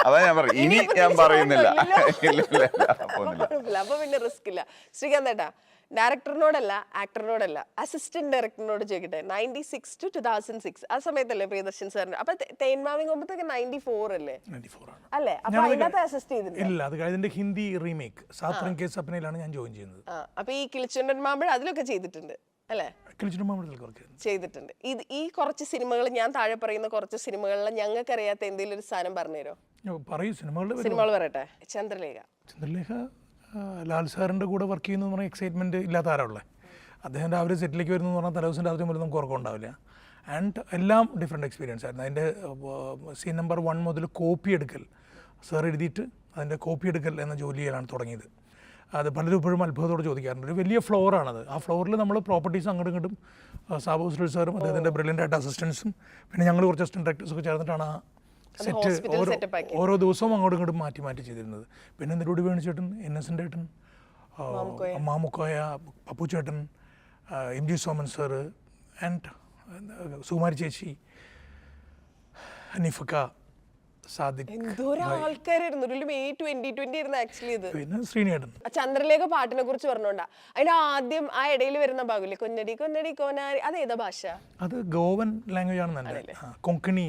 അതാ ഞാൻ പറഞ്ഞു, ഇനി ഞാൻ പറയുന്നില്ല. അപ്പൊ പിന്നെ റിസ്ക് ഇല്ല. ശ്രീകാന്ത് ഏട്ടാ, ഡയറക്ടറിനോടല്ല ആക്ടറിനോടല്ല അസിസ്റ്റന്റ് ഡയറക്ടറിനോട് ചോദിക്കട്ടെ. 96 to 2006 ആ സമയത്തല്ലേ പ്രിയദർശൻ സാറിന്? അപ്പൊ തേന്മാവിൻ കൊമ്പത്തൊക്കെ 94 അല്ലേ? 94 ആണ്. അല്ലേ? അപ്പൊ അതിനകത്ത് അസിസ്റ്റ് ചെയ്തിട്ടില്ല? ഇല്ല, അത് കഴിഞ്ഞ ഹിന്ദി റീമേക്ക് സാത് റംഗ് കെ സപ്നയിലാണ് ഞാൻ ജോയിൻ ചെയ്യുന്നത്. അപ്പൊ ഈ കിളിച്ചുണ്ടൻ മാമ്പഴ അതിലൊക്കെ ചെയ്തിട്ടുണ്ട് അല്ലേ? ചെയ്തിട്ടുണ്ട്. ഈ കുറച്ച് സിനിമകൾ, ഞാൻ താഴെ പറയുന്ന കുറച്ച് സിനിമകളിൽ ഞങ്ങൾക്ക് അറിയാത്ത എന്തെങ്കിലും ഒരു സാധനം പറഞ്ഞുതരോ? സിനിമകൾ പറയട്ടെ. ചന്ദ്രലേഖ ലാൽ സാറിൻ്റെ കൂടെ വർക്ക് ചെയ്യുന്നു പറഞ്ഞാൽ എക്സൈറ്റ്മെൻറ്റ് ഇല്ലാത്ത ആരാളെ. അദ്ദേഹം രാവിലെ സെറ്റിലേക്ക് വരുന്നു എന്ന് പറഞ്ഞാൽ തലേദിവസം രാത്രി മുതൽ നമുക്ക് ഉറക്കമുണ്ടാവില്ല. ആൻഡ് എല്ലാം ഡിഫറെൻറ്റ് എക്സ്പീരിയൻസ് ആയിരുന്നു. അതിൻ്റെ സീൻ നമ്പർ 1 മുതൽ കോപ്പി എടുക്കൽ, സാർ എഴുതിയിട്ട് അതിൻ്റെ കോപ്പി എടുക്കൽ എന്ന ജോലി ചെയ്യാനാണ് തുടങ്ങിയത്. അത് പലരും ഇപ്പോഴും അത്ഭുതത്തോടെ ചോദിക്കാറുണ്ട്. ഒരു വലിയ ഫ്ലോറാണത്. ആ ഫ്ലോറിൽ നമ്മൾ പ്രോപ്പർട്ടീസ് അങ്ങോട്ടും ഇങ്ങോട്ടും സാബു സുരേഷ് സാറും അദ്ദേഹത്തിൻ്റെ ബ്രില്യൻ്റ് ആയിട്ട് അസിസ്റ്റൻസും പിന്നെ ഞങ്ങൾ കുറച്ച് അസിസ്റ്റൻറ്റ് ഡയറക്ടേഴ്സൊക്കെ ചേർന്നിട്ടാണ് ആ സെറ്റ് ഓരോ ദിവസവും അങ്ങോട്ടും ഇങ്ങോട്ടും മാറ്റി ചെയ്തിരുന്നത്. പിന്നെ നെടുടി വേണുചേട്ടൻ, innocent ഏട്ടൻ, മാമുക്കോയ, പപ്പു ചേട്ടൻ, M G Soman sir, and Sukumari ചേച്ചി, ഹനീഫക്ക, ചന്ദ്രലേഖ പാട്ടിനെ കുറിച്ച് പറഞ്ഞോണ്ടാ. അതിന്റെ ആദ്യം ആ ഇടയിൽ വരുന്ന ഭാഗമില്ലേ, കൊന്നടി കൊന്നടി കോനാരി, അത് ഏതാ ഭാഷ? അത് ഗോവൻ ലാംഗ്വേജ് ആണെന്നല്ലേ, കൊങ്കണി.